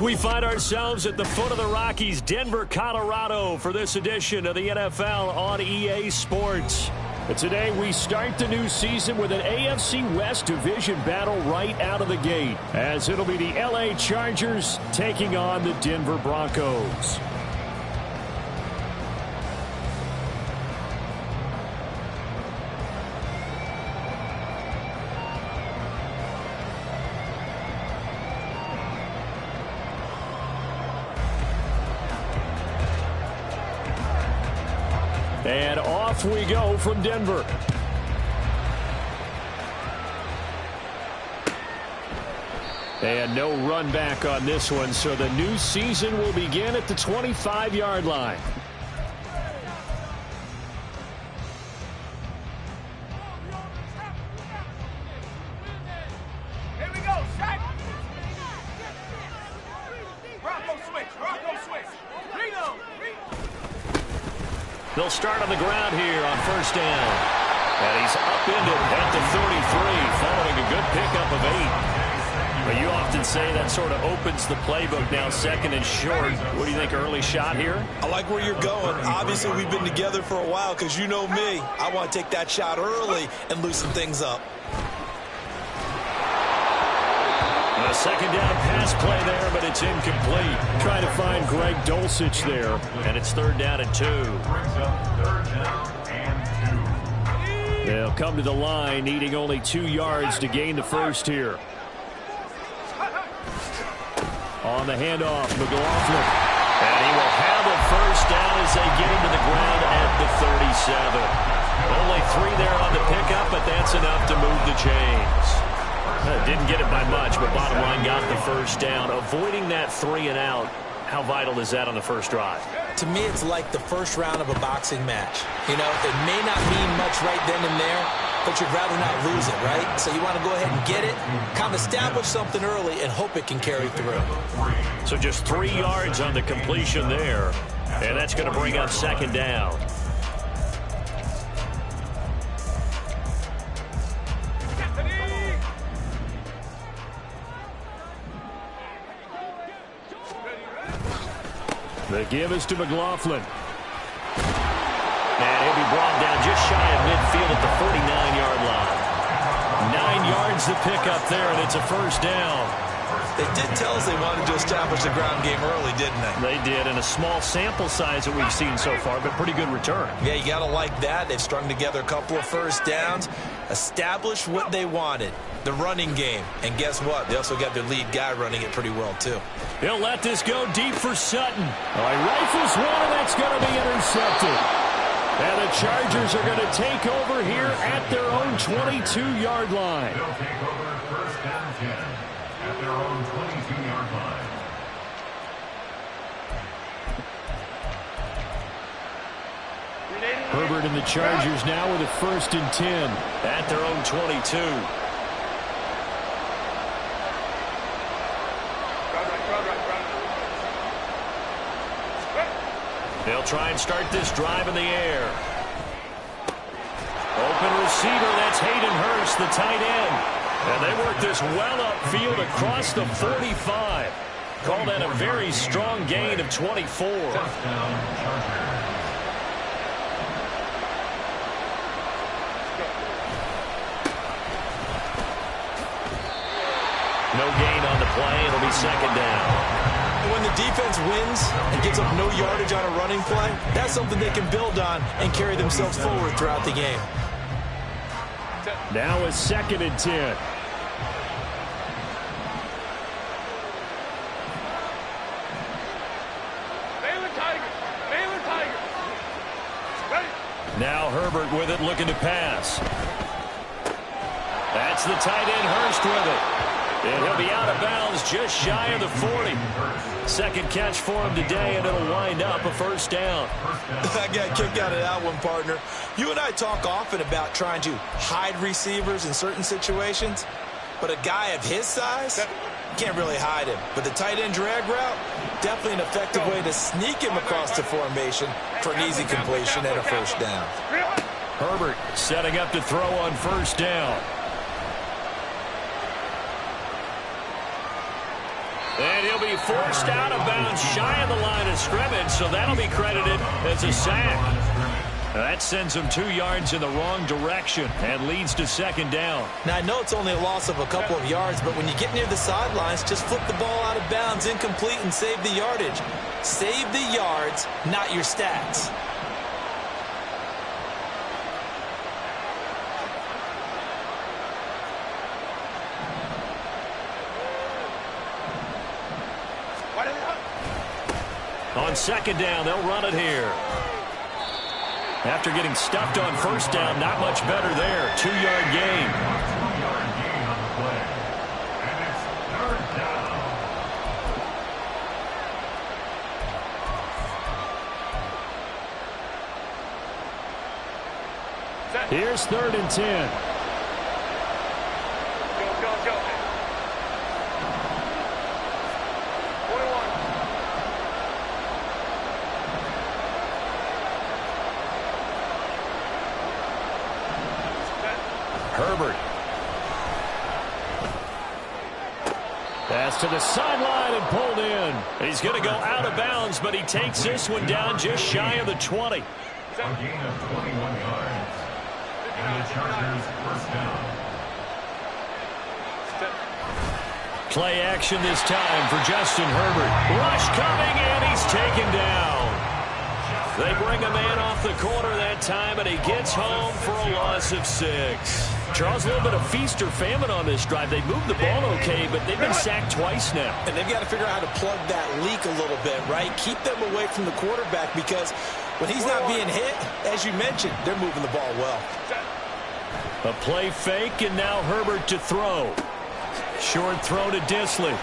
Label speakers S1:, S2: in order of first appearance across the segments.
S1: We find ourselves at the foot of the Rockies, Denver, Colorado, for this edition of the NFL on EA Sports. And today we start the new season with an AFC West division battle right out of the gate, as it'll be the LA Chargers taking on the Denver Broncos. And off we go from Denver. And no run back on this one, so the new season will begin at the 25-yard line.
S2: Here we go, shot. Broncos switch, Broncos switch. Reload.
S1: They'll start on the ground here on first down. And he's upended at the 33, following a good pickup of 8. But you often say that sort of opens the playbook now, second and short. What do you think, early shot here?
S3: I like where you're going. Obviously, we've been together for a while because you know me. I want to take that shot early and loosen things up.
S1: A second down pass play there, but it's incomplete. Trying to find Greg Dulcich there, and it's third down and 2. They'll come to the line, needing only 2 yards to gain the first here. On the handoff, McLaughlin. And he will have the first down as they get him to the ground at the 37. Only 3 there on the pickup, but that's enough to move the chains. Didn't get it by much, but bottom line got the first down. Avoiding that 3 and out, how vital is that on the first drive?
S3: To me, it's like the first round of a boxing match. You know, it may not mean much right then and there, but you'd rather not lose it, right? So you want to go ahead and get it, kind of establish something early, and hope it can carry through.
S1: So just 3 yards on the completion there, and that's going to bring up second down. The give is to McLaughlin. And he'll be brought down just shy of midfield at the 49-yard line. 9 yards to pick up there, and it's a first down.
S3: They did tell us they wanted to establish the ground game early, didn't they?
S1: They did, and a small sample size that we've seen so far, but pretty good return.
S3: Yeah, you got to like that. They've strung together a couple of first downs, established what they wanted, the running game. And guess what? They also got their lead guy running it pretty well, too.
S1: He'll let this go deep for Sutton. All right, rifles one, and that's going to be intercepted. And the Chargers are going to take over here at their own 22-yard line.
S4: They'll take over first down 10 at their own 22-yard line.
S1: Herbert and the Chargers now with a first and 10 at their own 22. They'll try and start this drive in the air. Open receiver, that's Hayden Hurst, the tight end. And they work this well upfield across the 45. Call that a very strong gain of 24. No gain on the play. It'll be second down.
S3: When the defense wins and gives up no yardage on a running play, that's something they can build on and carry themselves forward throughout the game.
S1: Now a second and 10. Now Herbert with it, looking to pass. That's the tight end, Hurst with it. And he'll be out of bounds just shy of the 40. Second catch for him today, and it'll wind up a first down.
S3: I got a kick out of that one, partner. You and I talk often about trying to hide receivers in certain situations, but a guy of his size, can't really hide him. But the tight end drag route, definitely an effective way to sneak him across the formation for an easy completion and a first down.
S1: Herbert setting up to throw on first down. And he'll be forced out of bounds shy of the line of scrimmage, so that'll be credited as a sack. That sends him 2 yards in the wrong direction and leads to second down.
S3: Now, I know it's only a loss of a couple of yards, but when you get near the sidelines, just flip the ball out of bounds, incomplete, and save the yardage. Save the yards, not your stats.
S1: On second down, they'll run it here. After getting stuffed on first down, not much better there. 2-yard gain.
S4: 2-yard gain on the play. And it's third down.
S1: Here's 3rd and 10.
S2: Go. 41.
S1: Herbert. Pass to the sideline and pulled in. He's going to go out of bounds, but he takes this one down just shy of the 20.
S4: A gain of 21 yards. And the Chargers first down.
S1: Play action this time for Justin Herbert. Rush coming, and he's taken down. They bring a man off the corner that time, and he gets home for a loss of 6. Charles, a little bit of feast or famine on this drive. They moved the ball okay, but they've been sacked twice now.
S3: And they've got to figure out how to plug that leak a little bit, right? Keep them away from the quarterback because when he's not being hit, as you mentioned, they're moving the ball well.
S1: A play fake, and now Herbert to throw. Short throw to Disley.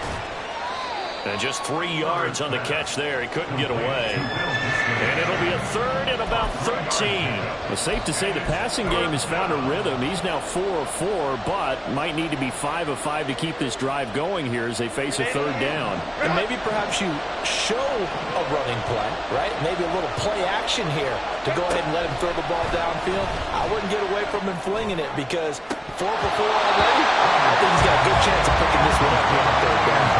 S1: And just 3 yards on the catch there. He couldn't get away. And it'll be a 3rd and about 13.
S5: Well, safe to say the passing game has found a rhythm. He's now 4 of 4, but might need to be 5 of 5 to keep this drive going here as they face a 3rd down.
S3: And maybe perhaps you show a running play, right? Maybe a little play action here to go ahead and let him throw the ball downfield. I wouldn't get away from him flinging it because 4 for 4 already. I think he's got a good chance of picking this one up here on 3rd down.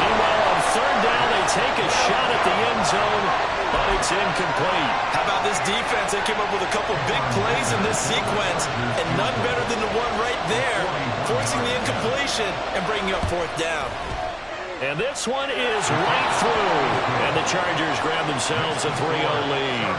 S1: Meanwhile, on 3rd down, they take a shot at the end zone, but it's incomplete.
S3: How about this defense? They came up with a couple big plays in this sequence, and none better than the one right there, forcing the incompletion and bringing up 4th down.
S1: And this one is right through. And the Chargers grab themselves a 3-0 lead.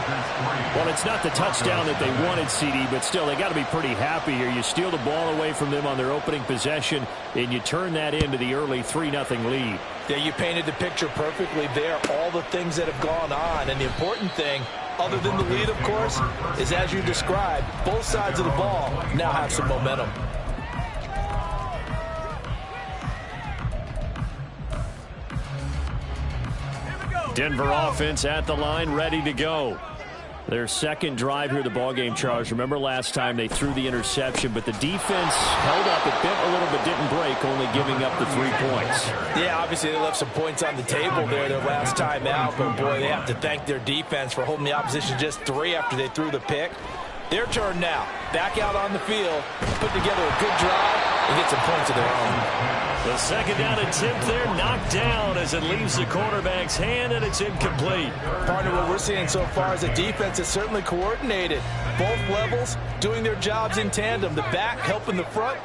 S5: Well, it's not the touchdown that they wanted, CD, but still, they got to be pretty happy here. You steal the ball away from them on their opening possession, and you turn that into the early 3-0 lead.
S3: Yeah, you painted the picture perfectly there, all the things that have gone on. And the important thing, other than the lead, of course, is as you described, both sides of the ball now have some momentum.
S1: Denver offense at the line, ready to go.
S5: Their second drive here, the ballgame, Charles. Remember last time they threw the interception, but the defense held up. It bent a little but didn't break, only giving up the 3 points.
S3: Yeah, obviously they left some points on the table there their last time out, but boy, they have to thank their defense for holding the opposition just 3 after they threw the pick. Their turn now. Back out on the field, put together a good drive, and get some points of their own.
S1: The second down attempt there knocked down as it leaves the quarterback's hand, and it's incomplete.
S3: Partner, what we're seeing so far is a defense that's certainly coordinated. Both levels doing their jobs in tandem. The back helping the front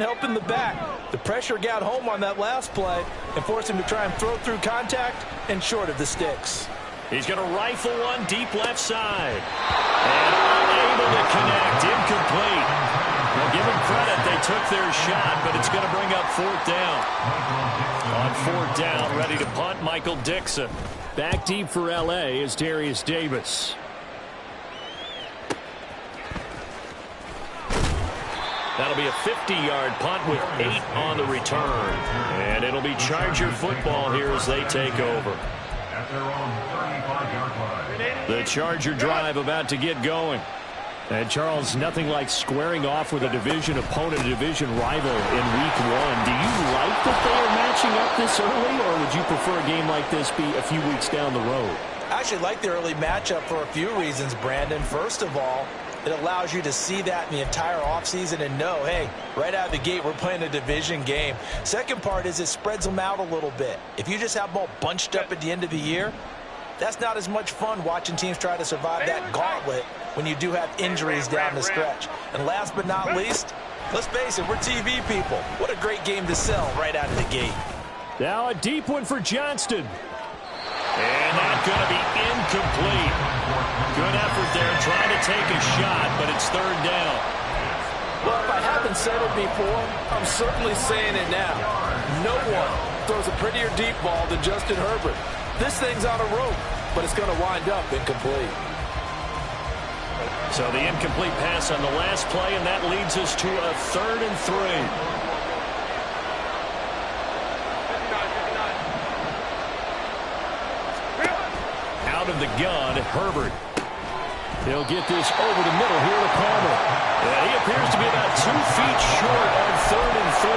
S3: helping the back. The pressure got home on that last play and forced him to try and throw through contact and short of the sticks.
S1: He's going to rifle one deep left side. And unable to connect. Incomplete. Well, give them credit. They took their shot, but it's going to bring up 4th down. On 4th down, ready to punt, Michael Dixon.
S5: Back deep for L.A. is Darius Davis.
S1: That'll be a 50-yard punt with 8 on the return. And it'll be Charger football here as they take over.
S4: At their own 35-yard line.
S1: The Charger drive about to get going.
S5: And, Charles, nothing like squaring off with a division opponent, a division rival in Week 1. Do you like that they are matching up this early, or would you prefer a game like this be a few weeks down the road?
S3: I actually like the early matchup for a few reasons, Brandon. First of all, It allows you to see that in the entire offseason and know, hey, right out of the gate, we're playing a division game. Second part is it spreads them out a little bit. If you just have them all bunched up at the end of the year, that's not as much fun watching teams try to survive that gauntlet when you do have injuries down the stretch. And last but not least, let's face it, we're TV people. What a great game to sell right out of the gate.
S5: Now a deep one for Johnston.
S1: And that's going to be incomplete. Good effort there trying to take a shot, but it's third down.
S6: Well, if I haven't said it before, I'm certainly saying it now. No one throws a prettier deep ball than Justin Herbert. This thing's on a rope, but it's going to wind up incomplete.
S1: So the incomplete pass on the last play, and that leads us to a 3rd and 3. Out of the gun, Herbert. He'll get this over the middle here to Palmer. And he appears to be about 2 feet short on 3rd and 3.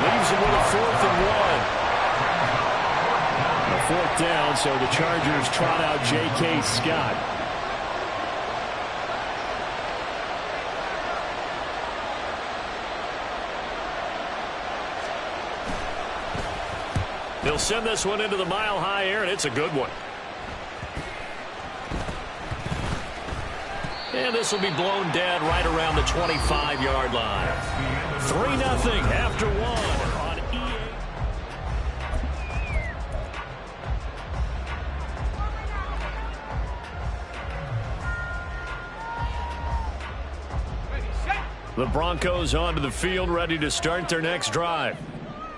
S1: Leaves him with a 4th and 1. A 4th down, so the Chargers trot out J.K. Scott. They'll send this one into the mile-high air, and it's a good one. And this will be blown dead right around the 25-yard line. 3-0 after 1 on EA. The Broncos onto the field, ready to start their next drive.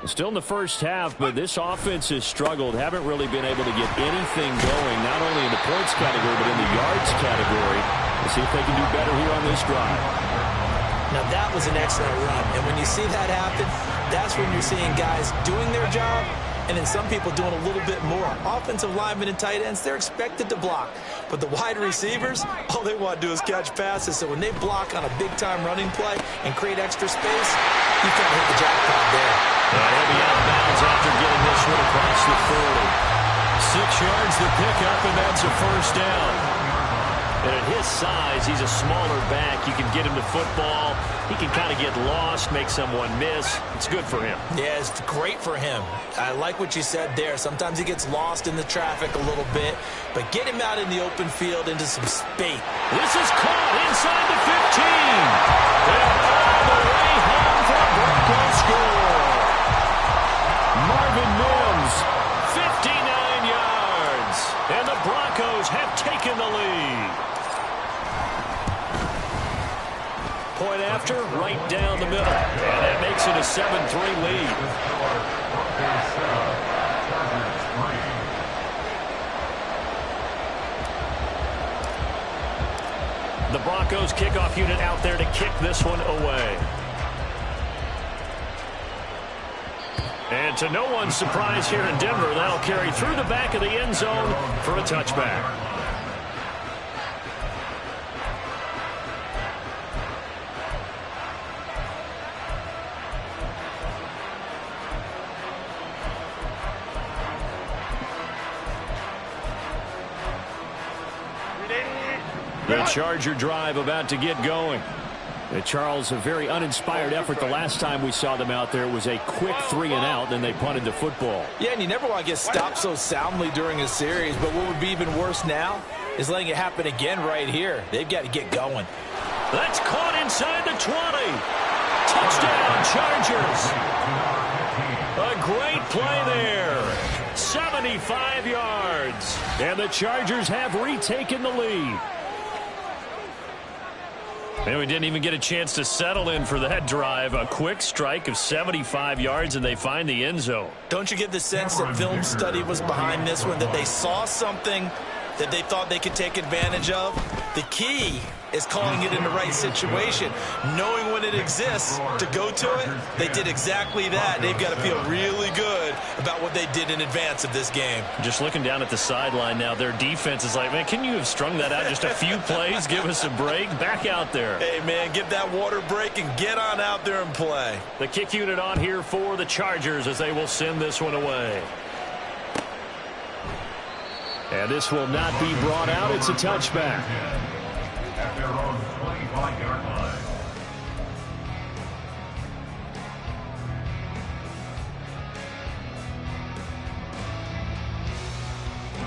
S1: Still in the first half, but this offense has struggled. Haven't really been able to get anything going, not only in the points category, but in the yards category. We'll see if they can do better here on this drive.
S3: Now, that was an excellent run. And when you see that happen, that's when you're seeing guys doing their job and then some people doing a little bit more. Offensive linemen and tight ends, they're expected to block. But the wide receivers, all they want to do is catch passes. So when they block on a big-time running play and create extra space, you kind of hit the jackpot there.
S1: He'll be out of bounds after getting this one across the 40. 6 yards the pickup, and that's a first down. And at his size, he's a smaller back. You can get him to football. He can kind of get lost, make someone miss. It's good for him.
S3: Yeah, it's great for him. I like what you said there. Sometimes he gets lost in the traffic a little bit, but get him out in the open field into some space.
S1: This is caught inside the 15. And all the way home for a Broncos score. Marvin Mims, 59 yards. And the Broncos have taken the lead. Point after, right down the middle. And that makes it a 7-3 lead. The Broncos kickoff unit out there to kick this one away. And to no one's surprise here in Denver, that'll carry through the back of the end zone for a touchback. The Charger drive about to get going. Charles, a very uninspired effort the last time we saw them out there. It was a quick 3-and-out, then they punted the football.
S3: Yeah, and you never want to get stopped so soundly during a series, but what would be even worse now is letting it happen again right here. They've got to get going.
S1: That's caught inside the 20. Touchdown, Chargers. A great play there. 75 yards. And the Chargers have retaken the lead. And we didn't even get a chance to settle in for that drive. A quick strike of 75 yards, and they find the end zone.
S3: Don't you get the sense that film study was behind this one, that they saw something that they thought they could take advantage of? The key is calling it in the right situation. Knowing when it exists to go to it, they did exactly that. They've got to feel really good about what they did in advance of this game.
S1: Just looking down at the sideline now, their defense is like, man, can you have strung that out just a few plays? Give us a break. Back out there.
S3: Hey, man, give that water break and get on out there and play.
S1: The kick unit on here for the Chargers as they will send this one away. And this will not be brought out. It's a touchback.
S4: At their own 20. 25-yard line.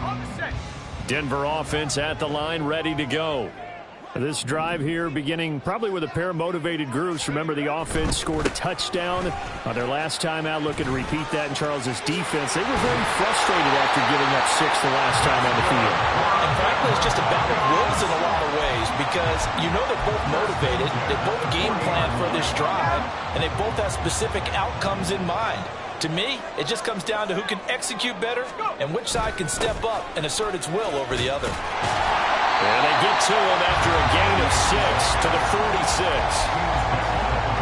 S2: On the set.
S5: Denver offense at the line, ready to go. This drive here beginning probably with a pair of motivated groups. Remember, the offense scored a touchdown on their last time out, looking to repeat that in Charles's defense. They were very frustrated after giving up 6 the last time on the field.
S3: And frankly, it's just a battle of wills in a lot of ways because you know they're both motivated, they both game plan for this drive, and they both have specific outcomes in mind. To me, it just comes down to who can execute better and which side can step up and assert its will over the other.
S1: And they get to him after a gain of 6 to the 46.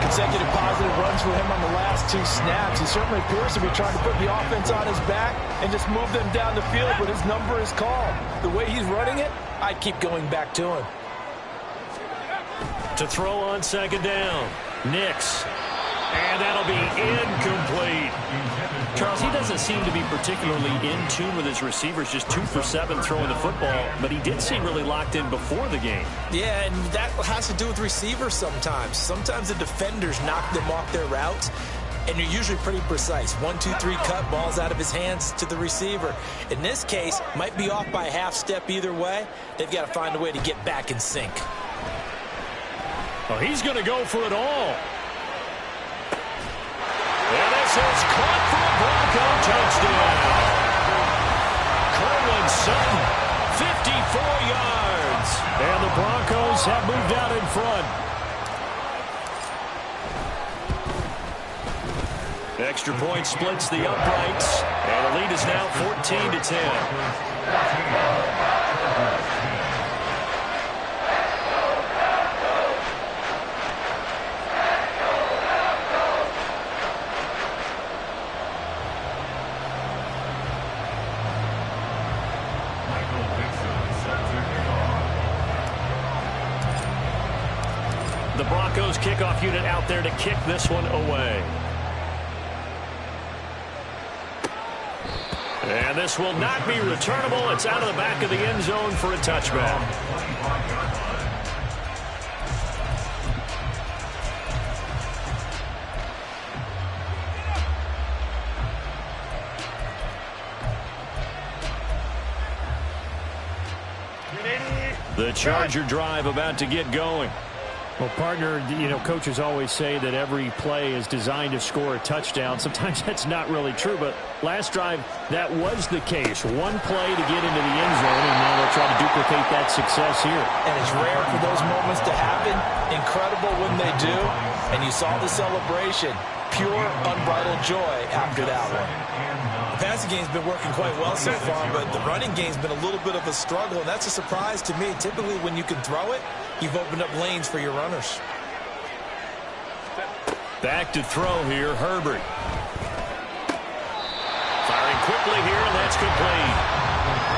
S6: Consecutive positive runs for him on the last 2 snaps. He certainly appears to be trying to put the offense on his back and just move them down the field, but his number is called. The way he's running it, I'd keep going back to him.
S1: To throw on second down, Nix. And that'll be incomplete. Charles, he doesn't seem to be particularly in tune with his receivers, just 2 for 7 throwing the football, but he did seem really locked in before the game.
S3: Yeah, and that has to do with receivers sometimes. Sometimes the defenders knock them off their routes, and you're usually pretty precise. 1, 2, 3 cut, balls out of his hands to the receiver. In this case, might be off by a half step either way. They've got to find a way to get back in sync.
S1: Well, he's going to go for it all. And this is caught for a Bronco touchdown. Cortland Sutton, 54 yards.
S5: And the Broncos have moved out in front.
S1: Extra point splits the uprights. And the lead is now 14-10. The Broncos kickoff unit out there to kick this one away. And this will not be returnable. It's out of the back of the end zone for a touchback. The Charger drive about to get going.
S5: Well, partner, you know, coaches always say that every play is designed to score a touchdown. Sometimes that's not really true, but last drive, that was the case. One play to get into the end zone, and now they'll try to duplicate that success here.
S3: And it's rare for those moments to happen. Incredible when they do. And you saw the celebration. Pure, unbridled joy after that one. The passing game's been working quite well so far, but the running game's been a little bit of a struggle, and that's a surprise to me. Typically, when you can throw it, you've opened up lanes for your runners.
S1: Back to throw here, Herbert. Firing quickly here, and that's complete.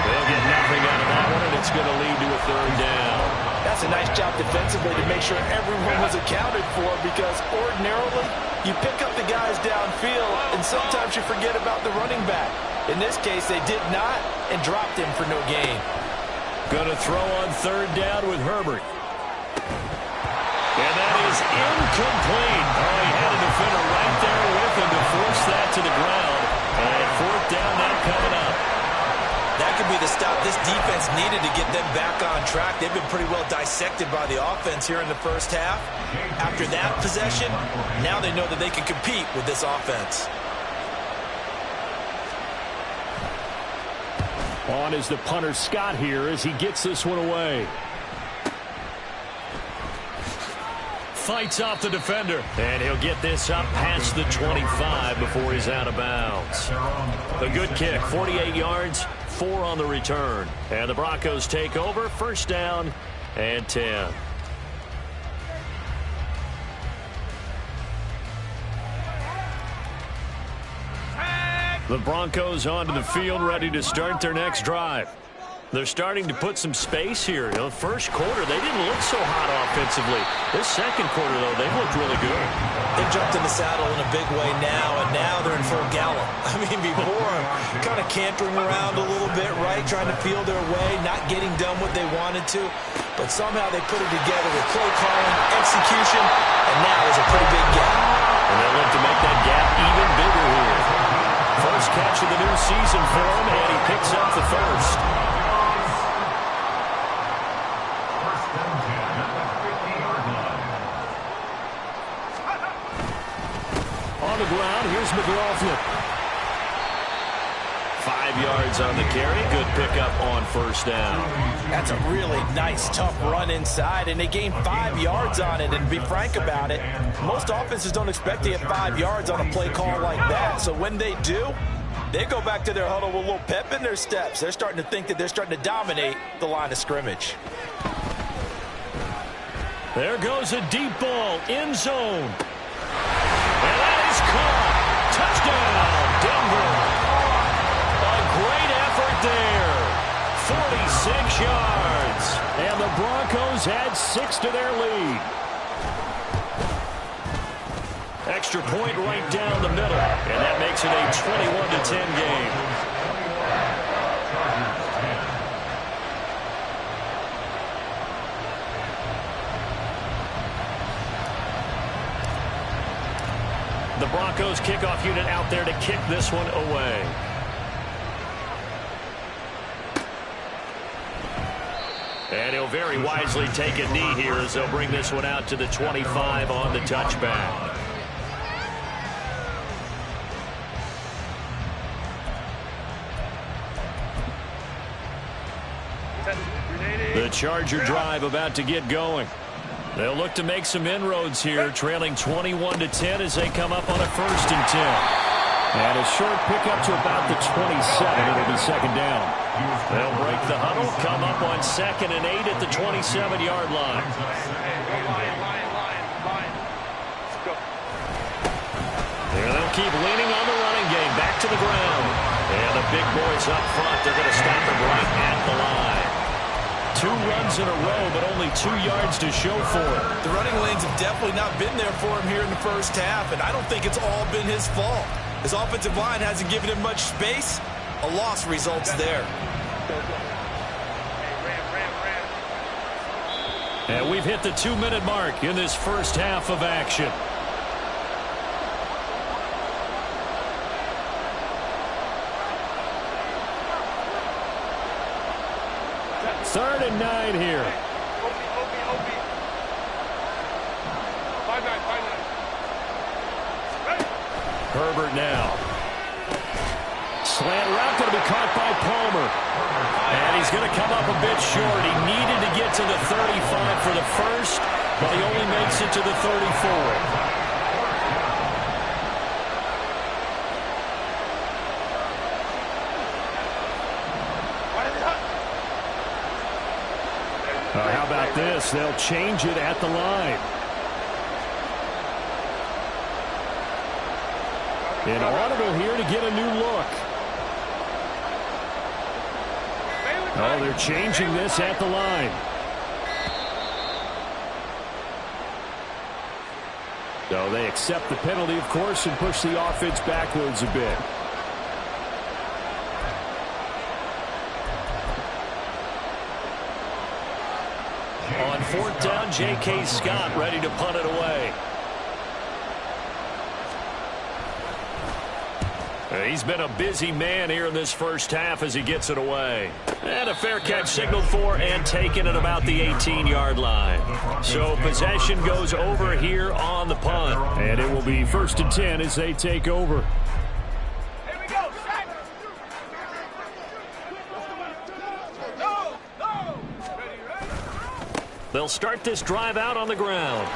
S1: They'll get nothing out of that one, and it's going to lead to a third down.
S6: That's a nice job defensively to make sure everyone was accounted for, because ordinarily you pick up the guys downfield and sometimes you forget about the running back. In this case, they did not and dropped him for no gain.
S1: Going to throw on third down with Herbert. And that is incomplete. Oh, he had a defender right there with him to force that to the ground. And fourth down, that coming up.
S3: That could be the stop this defense needed to get them back on track. They've been pretty well dissected by the offense here in the first half. After that possession, now they know that they can compete with this offense.
S5: On is the punter Scott here as he gets this one away.
S1: Fights off the defender. And he'll get this up past the 25 before he's out of bounds. A good kick, 48 yards, 4 on the return. And the Broncos take over, first down and 10. The Broncos onto the field, ready to start their next drive. They're starting to put some space here. You know, first quarter, they didn't look so hot offensively. This second quarter, though, they've looked really good.
S3: They jumped in the saddle in a big way now, and now they're in full gallop. I mean, before, kind of cantering around a little bit, right, trying to feel their way, not getting done what they wanted to. But but somehow they put it together with play calling, execution, and now there's a pretty big gap.
S1: And they'll look to make that gap even bigger here. First catch of the new season for him, and he picks up the first.
S5: On the ground, here's McLaughlin.
S1: 5 yards on the carry. Good pickup on first down.
S6: That's a really nice, tough run inside, and they gained 5 yards on it. And to be frank about it, most offenses don't expect to get 5 yards on a play call like that. So when they do, they go back to their huddle with a little pep in their steps. They're starting to think that they're starting to dominate the line of scrimmage.
S5: There goes a deep ball, end zone. And that is caught. Touchdown, Denver. A great effort there. 46 yards. And the Broncos add 6 to their lead.
S1: Extra point right down the middle. And that makes it a 21-10 game. The Broncos kickoff unit out there to kick this one away. And he'll very wisely take a knee here as they'll bring this one out to the 25 on the touchback. The Charger drive about to get going. They'll look to make some inroads here, trailing 21-10 as they come up on a 1st and 10.
S5: And a short pickup to about the 27. It'll be second down.
S1: They'll break the huddle, come up on 2nd and 8 at the 27-yard line. There they'll keep leaning on the running game, back to the ground. And the big boys up front, they're going to stop him right at the line. 2 runs in a row, but only 2 yards to show for it.
S3: The running lanes have definitely not been there for him here in the first half, and I don't think it's all been his fault. His offensive line hasn't given him much space. A loss results there.
S5: And we've hit the 2-minute mark in this first half of action. Third and 9 here.
S1: Herbert now.
S5: Slant route going to be caught by Palmer.
S1: And he's going to come up a bit short. He needed to get to the 35 for the first, but he only makes it to the 34.
S5: How about this? They'll change it at the line. An audible here to get a new look. Oh, they're changing this at the line. So they accept the penalty, of course, and push the offense backwards a bit.
S1: On 4th down, J.K. Scott ready to punt it away. He's been a busy man here in this first half as he gets it away. And a fair catch signaled for and taken at about the 18-yard line. So possession goes over here on the punt.
S5: And it will be 1st and 10 as they take over.
S2: Here we go. No.
S1: They'll start this drive out on the ground.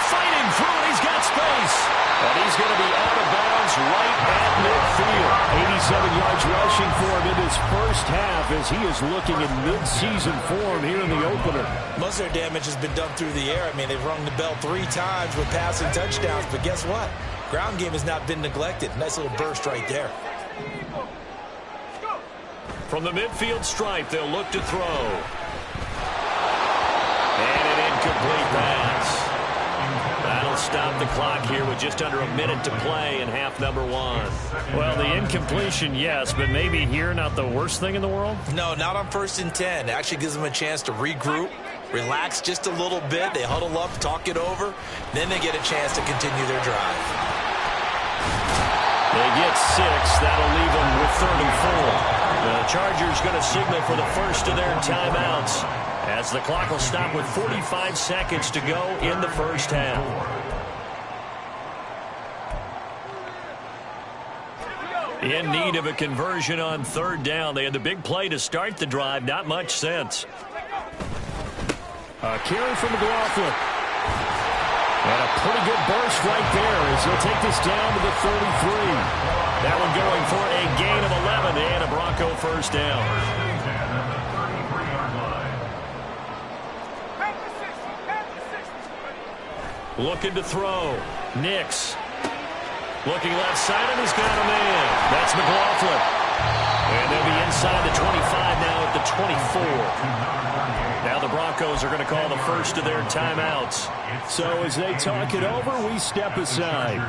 S1: Fighting through it, he's got space. And he's going to be out of bounds right at midfield.
S5: 87 yards rushing for him in his first half as he is looking in mid-season form here in the opener.
S3: Most of their damage has been done through the air. I mean, they've rung the bell 3 times with passing touchdowns, but guess what? Ground game has not been neglected. Nice little burst right there.
S1: From the midfield stripe, they'll look to throw. And an incomplete pass. That'll stop the clock here with just under a minute to play in half number one.
S5: Well, the incompletion, yes, but maybe here not the worst thing in the world?
S3: No, not on 1st and 10. It actually gives them a chance to regroup, relax just a little bit. They huddle up, talk it over. Then they get a chance to continue their drive.
S1: They get 6. That'll leave them with 3rd and 4. The Chargers going to signal for the first of their timeouts, as the clock will stop with 45 seconds to go in the first half. In need of a conversion on 3rd down. They had the big play to start the drive. Not much sense.
S5: A carry from McLaughlin. And a pretty good burst right there as he'll take this down to the 33. That one going for a gain of 11 and a Bronco first down. Looking to throw. Nix. Looking left side, and he's got a man. That's McLaughlin. And they'll be inside the 25 now at the 24. Now the Broncos are going to call the first of their timeouts. So as they talk it over, we step aside.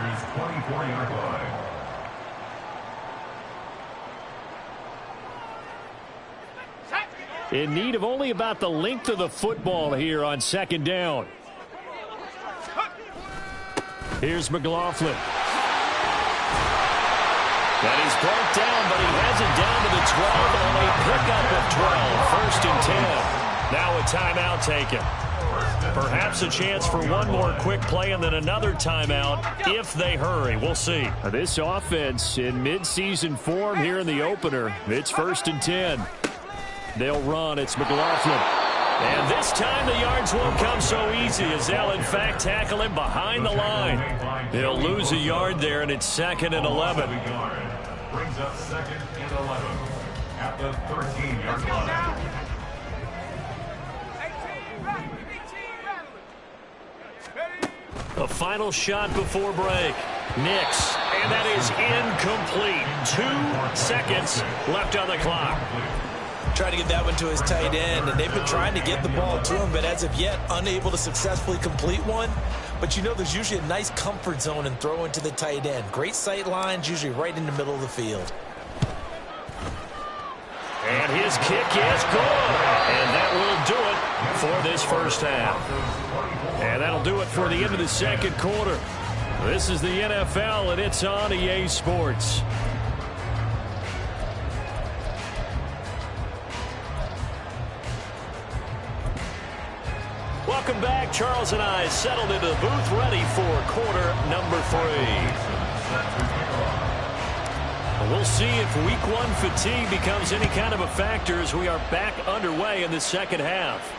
S5: In need of only about the length of the football here on 2nd down. Here's McLaughlin. And he's brought down, but he has it down to the 12 on a pickup of 12. 1st and 10. Now a timeout taken. Perhaps a chance for one more quick play and then another timeout if they hurry. We'll see. This offense in mid-season form here in the opener. It's 1st and 10. They'll run. It's McLaughlin. And this time the yards won't come so easy as they'll, in fact, tackle him behind the line. They'll lose a yard there, and it's 2nd and 11.
S4: Brings up 2nd and 11 at the 13-yard line.
S1: A final shot before break. Nix. And that is incomplete. 2 seconds left on the clock.
S3: Trying to get that one to his tight end, and they've been trying to get the ball to him, but as of yet, unable to successfully complete one. But you know there's usually a nice comfort zone in throwing to the tight end. Great sight lines, usually right in the middle of the field.
S1: And his kick is good. And that will do it for this first half. And that'll do it for the end of the 2nd quarter. This is the NFL, and it's on EA Sports. Welcome back. Charles and I settled into the booth ready for quarter number 3. We'll see if week 1 fatigue becomes any kind of a factor as we are back underway in the 2nd half.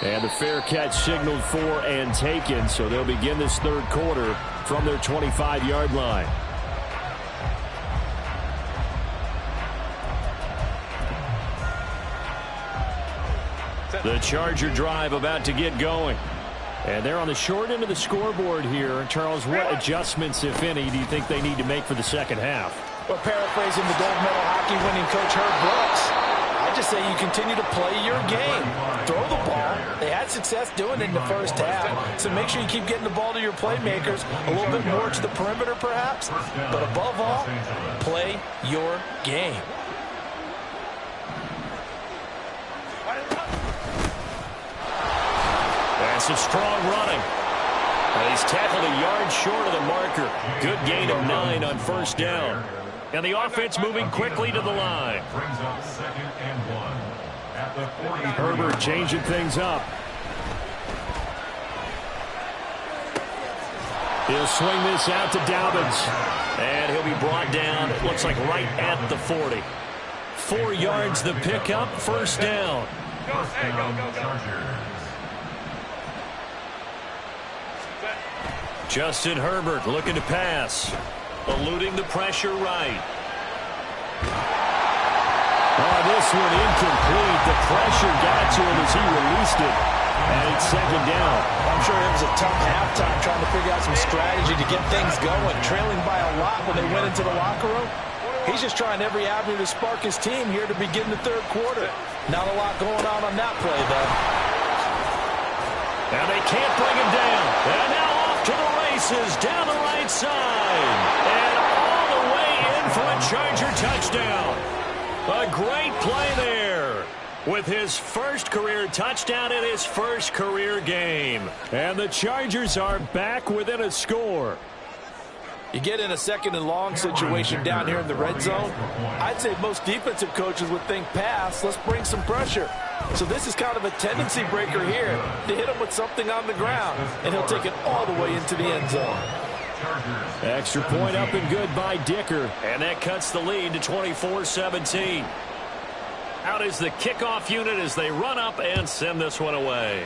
S1: And the fair catch signaled for and taken, so they'll begin this 3rd quarter from their 25-yard line. The Charger drive about to get going. And they're on the short end of the scoreboard here. Charles, what adjustments, if any, do you think they need to make for the 2nd half?
S6: Well, paraphrasing the gold medal hockey winning coach Herb Brooks, I just say you continue to play your game. Throw the ball. They had success doing it in the first half, so make sure you keep getting the ball to your playmakers, a little bit more to the perimeter perhaps, but above all, play your game.
S1: And some strong running. And he's tackled a yard short of the marker. Good gain of 9 on 1st down. And the offense moving quickly to the line.
S4: Brings up 2nd and 1 at the 40.
S5: Herbert changing things up. He'll swing this out to Dobbins.
S1: And he'll be brought down, it looks like right at the 40. 4 yards the pickup, 1st down.
S4: First down, Chargers.
S1: Justin Herbert looking to pass. Eluding the pressure right.
S5: Oh, this one incomplete. The pressure got to him as he released it. And it's 2nd down.
S6: I'm sure it was a tough halftime trying to figure out some strategy to get things going. Trailing by a lot when they went into the locker room. He's just trying every avenue to spark his team here to begin the 3rd quarter. Not a lot going on that play, though.
S1: Now they can't bring him down. And now off off to the races down the right side. And all the way in for a Charger touchdown. A great play there with his first career touchdown in his first career game. And the Chargers are back within a score.
S6: You get in a second and long situation down here in the red zone, I'd say most defensive coaches would think pass, let's bring some pressure. So this is kind of a tendency breaker here to hit him with something on the ground, and he'll take it all the way into the end zone.
S5: Extra point up and good by Dicker.
S1: And that cuts the lead to 24-17. Out is the kickoff unit as they run up and send this one away.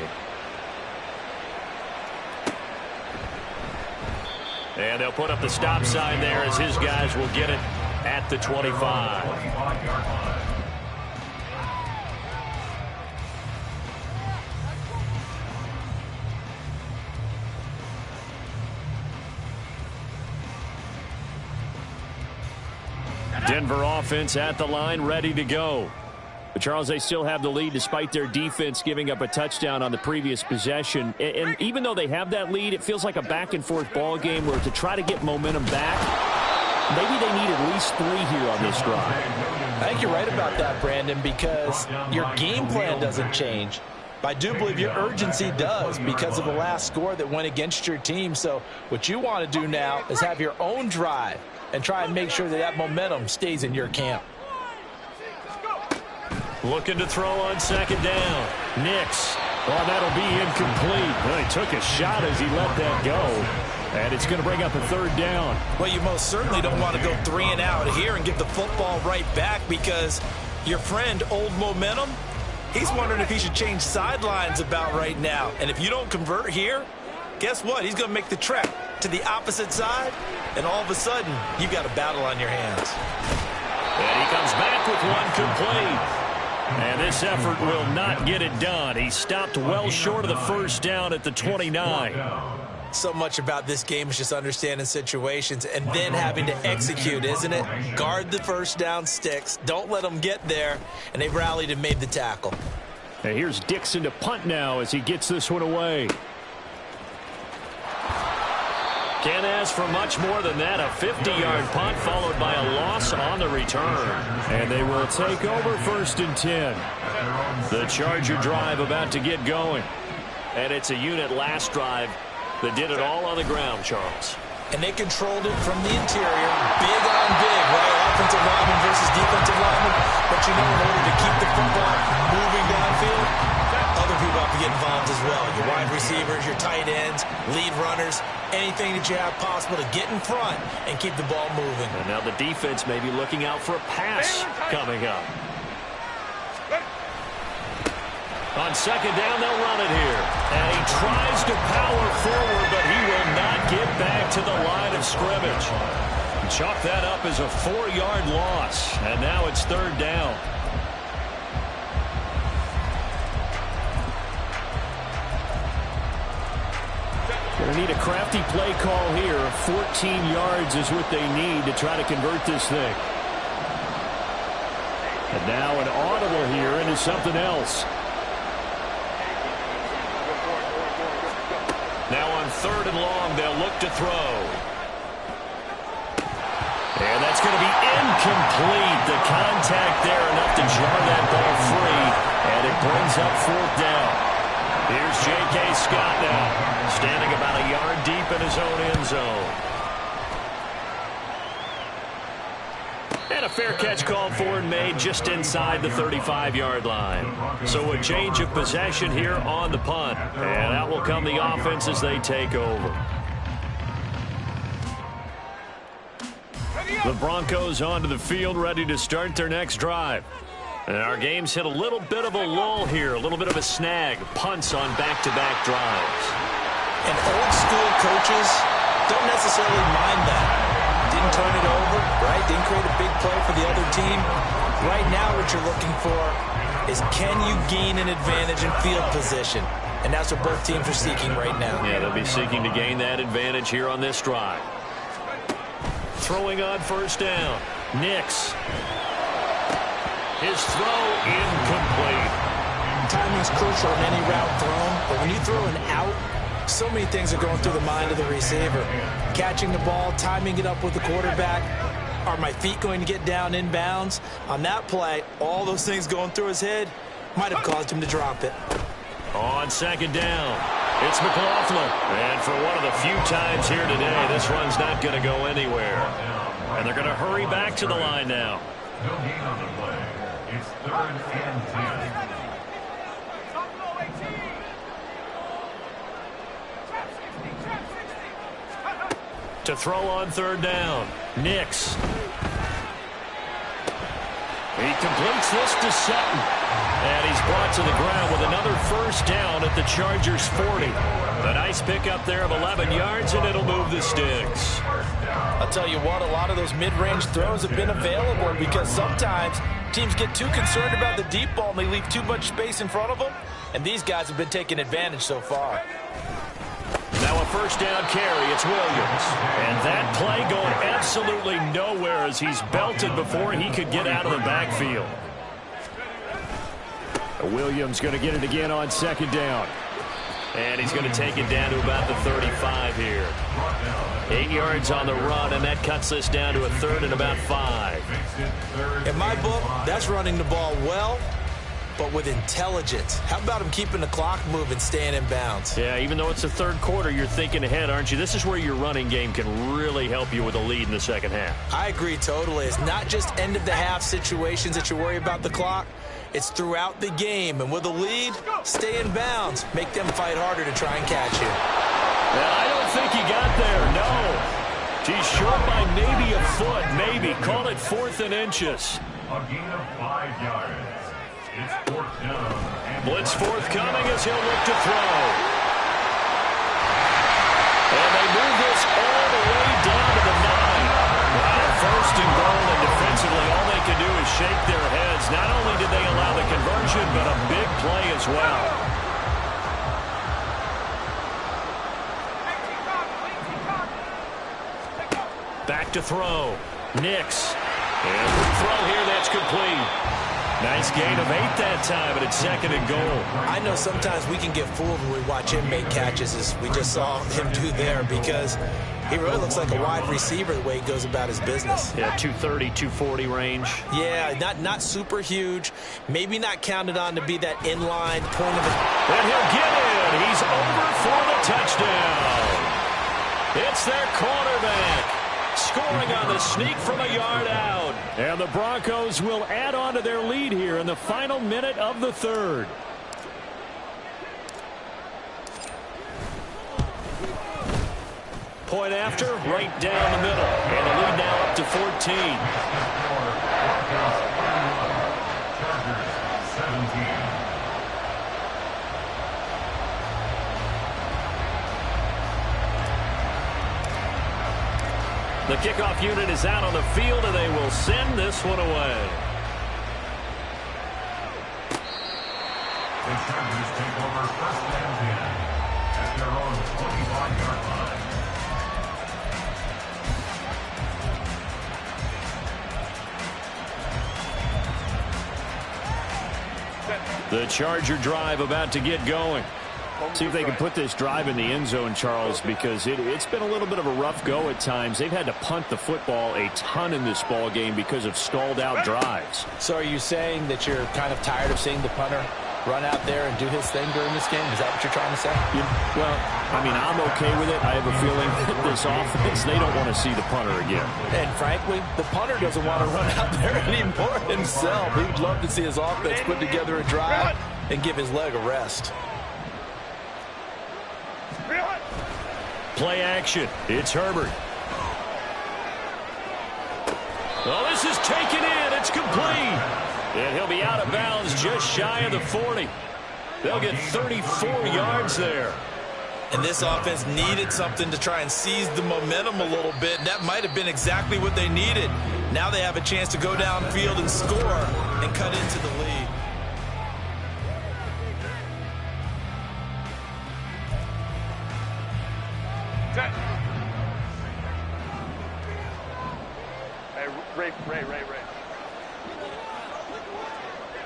S1: And they'll put up the stop sign there as his guys will get it at the 25.
S5: Denver offense at the line, ready to go. But Charles, they still have the lead despite their defense giving up a touchdown on the previous possession. And even though they have that lead, it feels like a back-and-forth ball game where to try to get momentum back, maybe they need at least 3 here on this drive.
S6: I think you're right about that, Brandon, because your game plan doesn't change. But I do believe your urgency does because of the last score that went against your team. So what you want to do now is have your own drive and try and make sure that that momentum stays in your camp.
S1: Looking to throw on second down. Nix.
S5: Oh, that'll be incomplete. Well, he took a shot as he let that go. And it's going to bring up a third down.
S3: Well, you most certainly don't want to go 3 and out here and give the football right back because your friend, Old Momentum, he's wondering if he should change sidelines about right now. And if you don't convert here, guess what? He's going to make the trek to the opposite side, and all of a sudden, you got a battle on your hands.
S1: And he comes back with one complete. And this effort will not get it done. He stopped well short of the first down at the 29.
S3: So much about this game is just understanding situations and then having to execute, isn't it? Guard the first down sticks. Don't let them get there. And they rallied and made the tackle.
S5: And here's Dixon to punt now as he gets this one away.
S1: Can't ask for much more than that. A 50-yard punt followed by a loss on the return.
S5: And they will take over 1st and 10.
S1: The Charger drive about to get going. And it's a unit last drive that did it all on the ground, Charles.
S3: And they controlled it from the interior. Big on big, right? Offensive lineman versus defensive lineman. But you know, in order to keep the football moving downfield, other people have to get involved as well. Your wide receivers, your tight ends, lead runners, anything that you have possible to get in front and keep the ball moving.
S1: And now the defense may be looking out for a pass coming up. On second down, they'll run it here. And he tries to power forward, but he will not get back to the line of scrimmage. Chalk that up as a 4-yard loss. And now it's 3rd down.
S5: Going to need a crafty play call here. 14 yards is what they need to try to convert this thing. And now an audible here into something else.
S1: Now on 3rd and long, they'll look to throw. And that's going to be incomplete. The contact there enough to jar that ball free. And it brings up 4th down. Here's J.K. Scott now, standing about a yard deep in his own end zone. And a fair catch called for and made just inside the 35-yard line. So a change of possession here on the punt. And out will come the offense as they take over.
S5: The Broncos onto the field, ready to start their next drive.
S1: And our game's hit a little bit of a lull here, a little bit of a snag. Punts on back-to-back drives.
S3: And old school coaches don't necessarily mind that. Didn't turn it over, right? Didn't create a big play for the other team. Right now what you're looking for is can you gain an advantage in field position? And that's what both teams are seeking right now.
S1: Yeah, they'll be seeking to gain that advantage here on this drive. Throwing on 1st down. Nix. His throw incomplete.
S3: Timing is crucial in any route thrown, but when you throw an out, So many things are going through the mind of the receiver. Catching the ball, timing it up with the quarterback. Are my feet going to get down inbounds? On that play, all those things going through his head might have caused him to drop it.
S1: On second down, it's McLaughlin. And for one of the few times here today, this run's not going to go anywhere. And they're going to hurry back to the line now.
S4: No gain on the play. It's 3rd and 10.
S1: To throw on 3rd down, Nix. He completes this to Sutton. And he's brought to the ground with another 1st down at the Chargers' 40. A nice pickup there of 11 yards, and it'll move the sticks.
S6: I'll tell you what, a lot of those mid-range throws have been available because sometimes teams get too concerned about the deep ball and they leave too much space in front of them. And these guys have been taking advantage so far.
S1: Now a 1st down carry, it's Williams. And that play going absolutely nowhere as he's belted before he could get out of the backfield.
S5: Williams going to get it again on 2nd down.
S1: And he's going to take it down to about the 35 here. 8 yards on the run, and that cuts this down to a 3rd and about 5.
S3: In my book, that's running the ball well, but with intelligence. How about him keeping the clock moving, staying in bounds?
S1: Yeah, even though it's the 3rd quarter, you're thinking ahead, aren't you? This is where your running game can really help you with a lead in the 2nd half.
S3: I agree totally. It's not just end-of-the-half situations that you worry about the clock. It's throughout the game. And with a lead, stay in bounds. Make them fight harder to try and catch you.
S1: Well, I don't think he got there, no. He's short by maybe a foot, maybe. Call it 4th and inches.
S4: A gain of 5 yards. It's 4th down.
S1: Blitz forthcoming as he'll look to throw. And they move this all the way down to the 9. Wow, 1st and goal, and defensively all they can do is shake their heads. Not only did they allow the conversion, but a big play as well. Back to throw. Nix. And throw here, that's complete. Nice gain of 8 that time, and it's 2nd and goal.
S3: I know sometimes we can get fooled when we watch him make catches, as we just saw him do there, because he really looks like a wide receiver the way he goes about his business.
S1: Yeah, 230, 240 range.
S3: Yeah, not super huge. Maybe not counted on to be that inline point of it.
S1: And he'll get in. He's over for the touchdown. It's their quarterback. Scoring on the sneak from a yard out.
S5: And the Broncos will add on to their lead here in the final minute of the 3rd.
S1: Point after, right down the middle. And the lead now up to 14.
S4: Chargers 17.
S1: The kickoff unit is out on the field, and they will send this one away.
S4: The Chargers take over 1st and 10 at their own 25-yard line.
S1: The Charger drive about to get going.
S5: See if they can put this drive in the end zone, Charles, because it's been a little bit of a rough go at times. They've had to punt the football a ton in this ball game because of stalled out drives.
S6: So are you saying that you're kind of tired of seeing the punter run out there and do his thing during this game? Is that what you're trying to say?
S5: Well, I mean, I'm okay with it. I have a feeling that this offense, they don't want to see the punter again.
S6: And frankly, the punter doesn't want to run out there anymore himself. He would love to see his offense put together a drive and give his leg a rest.
S1: Play action. It's Herbert. Oh, this is taken in. It's complete. And he'll be out of bounds just shy of the 40. They'll get 34 yards there.
S3: And this offense needed something to try and seize the momentum a little bit. And that might have been exactly what they needed. Now they have a chance to go downfield and score and cut into the lead.
S2: Hey, Ray.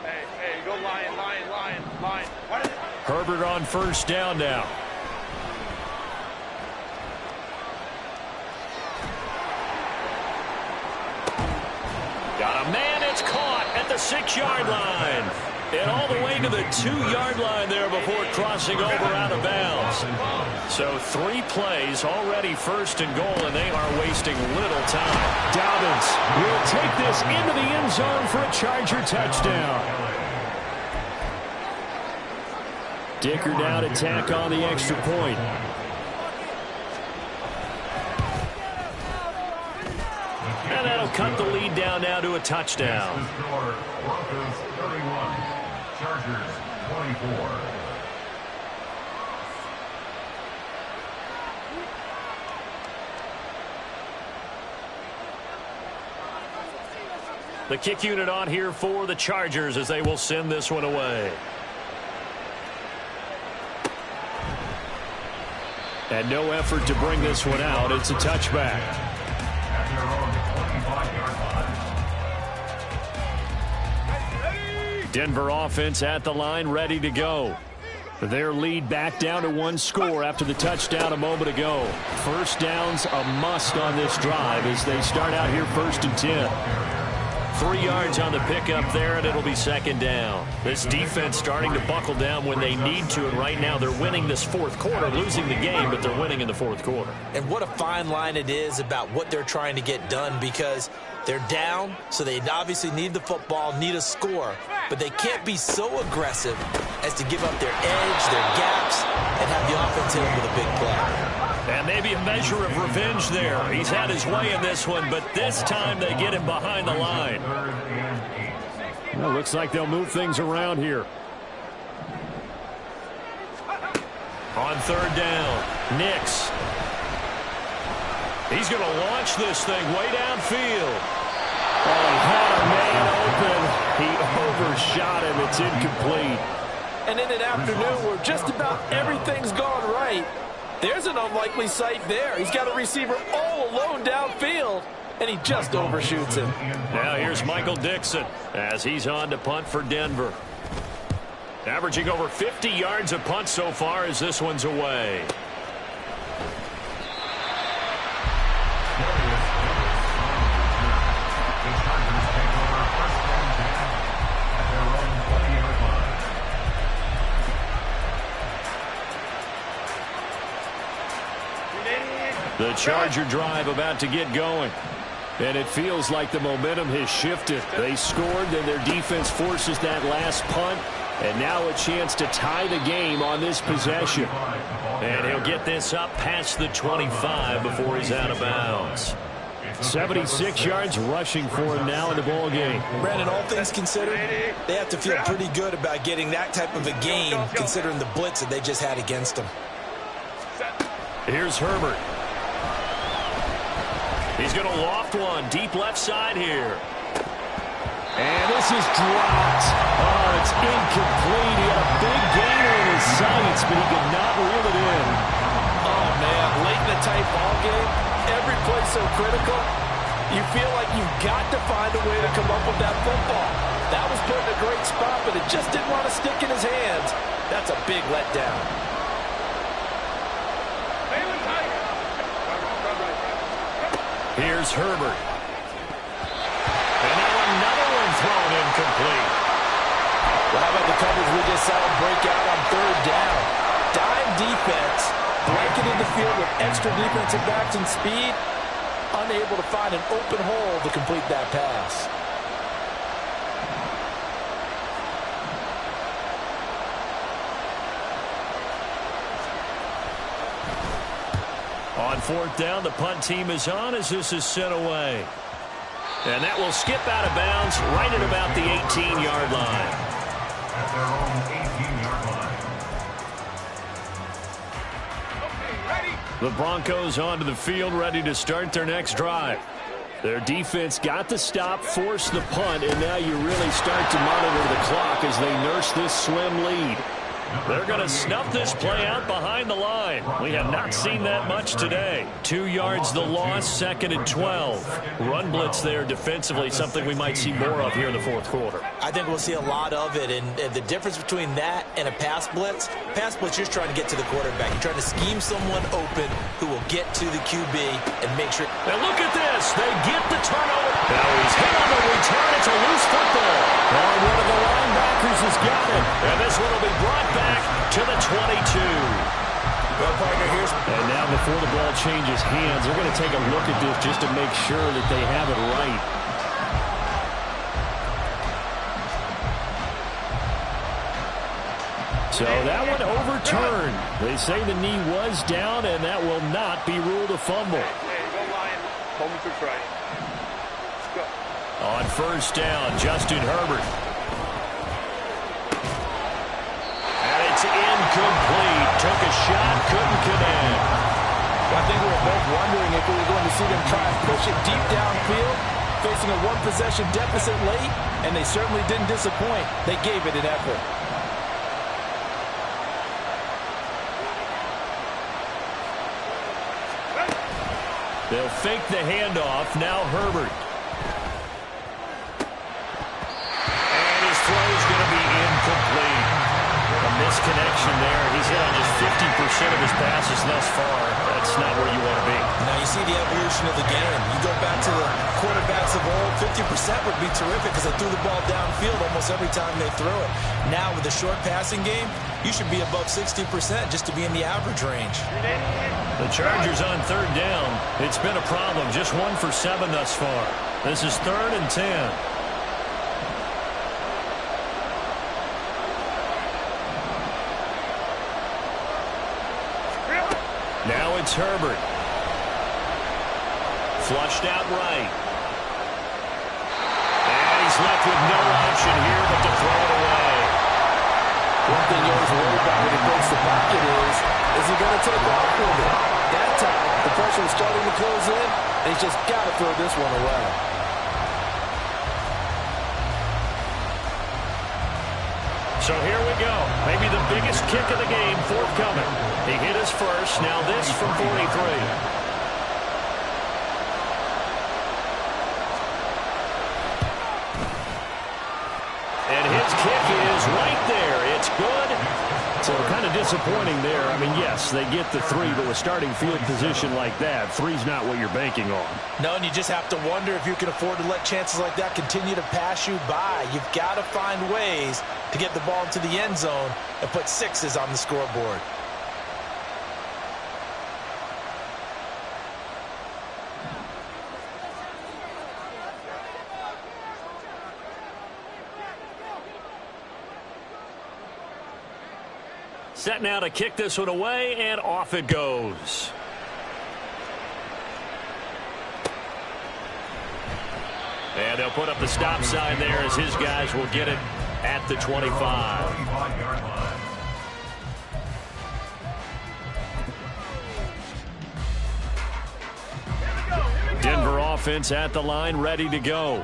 S2: Hey, go lion.
S1: Herbert on 1st down now. the 6-yard line. And all the way to the 2-yard line there before crossing over out of bounds. So 3 plays already first and goal, and they are wasting little time.
S5: Dobbins will take this into the end zone for a Charger touchdown. Dicker down to tack on the extra point.
S1: And that'll cut the lead down now to a touchdown.
S4: Broncos 31, Chargers 24.
S1: The kick unit on here for the Chargers as they will send this one away.
S5: And no effort to bring this one out. It's a touchback.
S4: At their own 25-yard line.
S5: Denver offense at the line, ready to go. Their lead back down to 1 score after the touchdown a moment ago. First down's a must on this drive as they start out here 1st and 10.
S1: 3 yards on the pickup there, and it'll be 2nd down. This defense starting to buckle down when they need to, and right now they're winning this 4th quarter, losing the game, but they're winning in the 4th quarter.
S3: And what a fine line it is about what they're trying to get done, because they're down, so they obviously need the football, need a score, but they can't be so aggressive as to give up their edge, their gaps, and have the offense hit them with a big play.
S1: And maybe a measure of revenge there. He's had his way in this one, but this time they get him behind the line.
S5: Well, looks like they'll move things around here.
S1: On 3rd down, Nix. He's going to launch this thing way downfield.
S5: Oh, he had a man open. He overshot him. It's incomplete.
S6: And in an afternoon where just about everything's gone right, there's an unlikely sight there. He's got a receiver all alone downfield, and he just overshoots him.
S1: Now here's Michael Dixon as he's on to punt for Denver. Averaging over 50 yards a punt so far as this one's away. The Charger drive about to get going.
S5: And it feels like the momentum has shifted. They scored, then their defense forces that last punt. And now a chance to tie the game on this possession.
S1: And he'll get this up past the 25 before he's out of bounds.
S5: 76 yards rushing for him now in the ball game.
S3: Brandon, all things considered, they have to feel pretty good about getting that type of a game considering the blitz that they just had against them.
S1: Here's Herbert. He's going to loft one deep left side here.
S5: And this is dropped. Oh, it's incomplete. He had a big gainer in his sights, but he could not reel it in.
S6: Oh, man, late in the tight ball game, every play so critical, you feel like you've got to find a way to come up with that football. That was put in a great spot, but it just didn't want to stick in his hands. That's a big letdown.
S1: Here's Herbert. And now another one thrown incomplete.
S6: Well, how about the coverage we just saw him break out on 3rd down? Dime defense, blanketed the field with extra defensive backs and speed, unable to find an open hole to complete that pass.
S1: On 4th down, the punt team is on as this is sent away. And that will skip out of bounds right at about the 18-yard line.
S4: At their own 18-yard line.
S5: The Broncos onto the field, ready to start their next drive. Their defense got the stop, forced the punt, and now you really start to monitor the clock as they nurse this slim lead.
S1: They're going to snuff this play out behind the line. We have not seen that much today. 2 yards the loss, 2nd and 12. Run blitz there defensively, something we might see more of here in the fourth quarter.
S3: I think we'll see a lot of it, and the difference between that and a pass blitz, you're just trying to get to the quarterback. You're trying to scheme someone open who will get to the QB and make sure.
S1: And look at this. They get the turnover. Now he's hit on the return. It's a loose football.
S5: Oh, one of the linebackers has got it.
S1: And this one will be brought back to the 22.
S3: Well, partner,
S5: and now before the ball changes hands, they're going to take a look at this just to make sure that they have it right. So that one overturned. They say the knee was down, and that will not be ruled a fumble.
S1: On first down, Justin Herbert. And it's incomplete. Took a shot, couldn't connect.
S6: I think we were both wondering if we were going to see them try and push it deep downfield, facing a one-possession deficit late, and they certainly didn't disappoint. They gave it an effort.
S1: They'll fake the handoff. Now Herbert. And his throw is going to be incomplete. A misconnection there. He's hit on just 50% of his passes thus far. That's not where you want to be.
S3: Now you see the evolution of the game. You go back to the quarterbacks of old, 50% would be terrific because they threw the ball downfield almost every time they threw it. Now with the short passing game, you should be above 60% just to be in the average range.
S1: The Chargers on third down. It's been a problem. Just 1 for 7 thus far. This is 3rd and 10. Now it's Herbert. Flushed out right. And he's left with no option here but to throw it away.
S6: One thing you always worry about when he breaks the pocket is he going to take off with it? That time, the pressure was starting to close in, and he's just got to throw this one away.
S1: So here we go. Maybe the biggest kick of the game forthcoming. He hit his first. Now this from 43. And his kick is right there. It's good.
S5: So kind of disappointing there. I mean, yes, they get the 3, but with starting field position like that, 3's not what you're banking on.
S3: No, and you just have to wonder if you can afford to let chances like that continue to pass you by. You've got to find ways to get the ball into the end zone and put 6s on the scoreboard.
S1: Set now to kick this one away, and off it goes. And they'll put up the stop sign there as his guys will get it at the 25. Denver offense at the line, ready to go.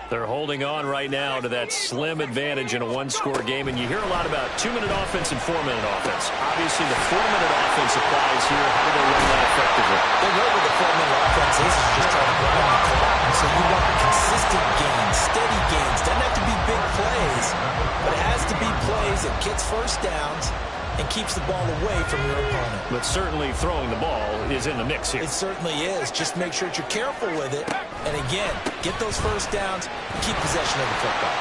S1: They're holding on right now to that slim advantage in a one-score game, and you hear a lot about 2-minute offense and 4-minute offense. Obviously, the 4-minute offense applies here. How do they run that effectively?
S3: The way with the 4-minute offense is just trying to run on the clock. So you want consistent gains, steady gains. Doesn't have to be big plays, but it has to be plays that gets first downs and keeps the ball away from your opponent.
S1: But certainly throwing the ball is in the mix here.
S3: It certainly is. Just make sure that you're careful with it. And again, get those first downs, keep possession of the football.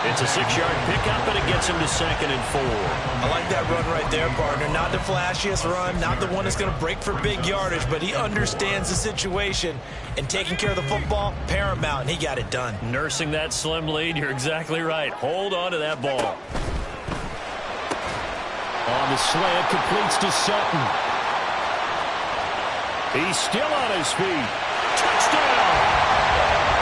S1: It's a 6-yard pickup, and it gets him to 2nd and 4.
S3: I like that run right there, partner. Not the flashiest run, not the one that's going to break for big yardage, but he understands the situation, and taking care of the football, paramount, and he got it done.
S1: Nursing that slim lead, you're exactly right. Hold on to that ball.
S5: On the slant, completes to Sutton. He's still on his feet.
S1: Touchdown!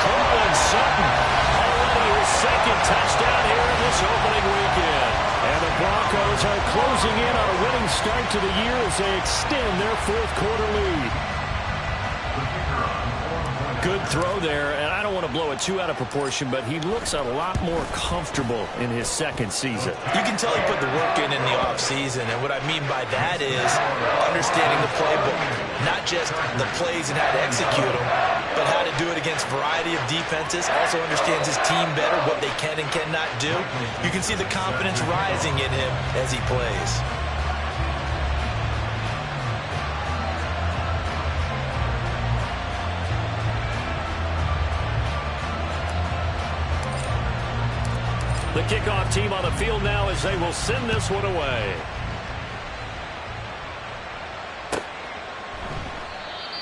S1: Cortland Sutton. Already his 2nd touchdown here in this opening weekend.
S5: And the Broncos are closing in on a winning start to the year as they extend their 4th quarter lead. Good throw there, and I don't want to blow it too out of proportion, but he looks a lot more comfortable in his second season.
S3: You can tell he put the work in the offseason, and what I mean by that is understanding the playbook, not just the plays and how to execute them, but how to do it against a variety of defenses, also understands his team better, what they can and cannot do. You can see the confidence rising in him as he plays.
S5: The kickoff team on the field now as they will send this one away.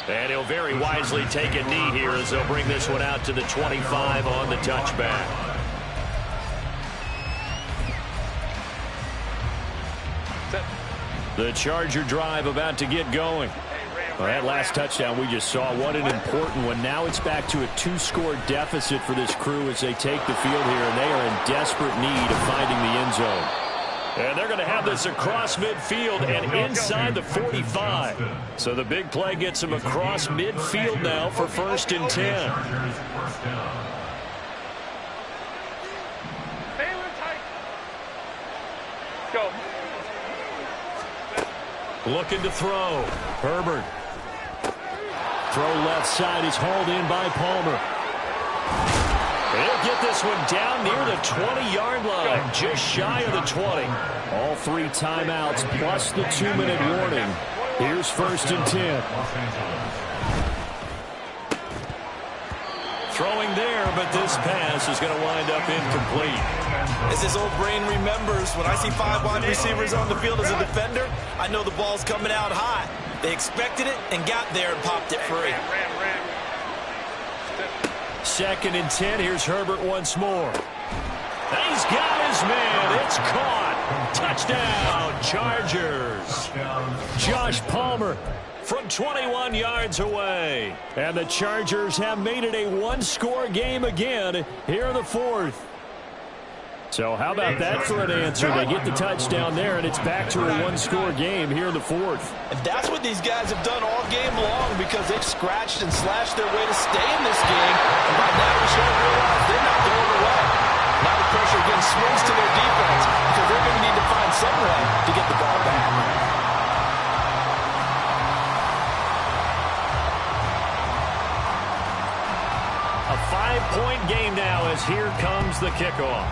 S5: And he'll very wisely take a knee here as they'll bring this one out to the 25 on the touchback. The Charger drive about to get going. Well, that last touchdown we just saw, what an important one. Now it's back to a 2-score deficit for this crew as they take the field here, and they are in desperate need of finding the end zone. And they're going to have this across midfield and inside the 45. So the big play gets them across midfield now for 1st and 10.
S2: Go.
S5: Looking to throw. Herbert. Throw left side is hauled in by Palmer. He'll get this one down near the 20-yard line, just shy of the 20. All 3 timeouts plus the 2-minute warning. Here's 1st and 10. Throwing there, but this pass is going to wind up incomplete.
S3: As his old brain remembers, when I see 5 wide receivers on the field as a defender, I know the ball's coming out high. They expected it and got there and popped it free.
S5: 2nd and 10. Here's Herbert once more. He's got his man. It's caught. Touchdown, Chargers. Josh Palmer from 21 yards away. And the Chargers have made it a 1-score game again here in the 4th. So how about that for an answer? They get the touchdown there, and it's back to a 1-score game here in the 4th.
S6: And that's what these guys have done all game long because they've scratched and slashed their way to stay in this game. And by now we should realize they're not going away. Now the pressure again swings to their defense because they're going to need to find some way to get the ball back.
S5: A 5-point game now as here comes the kickoff.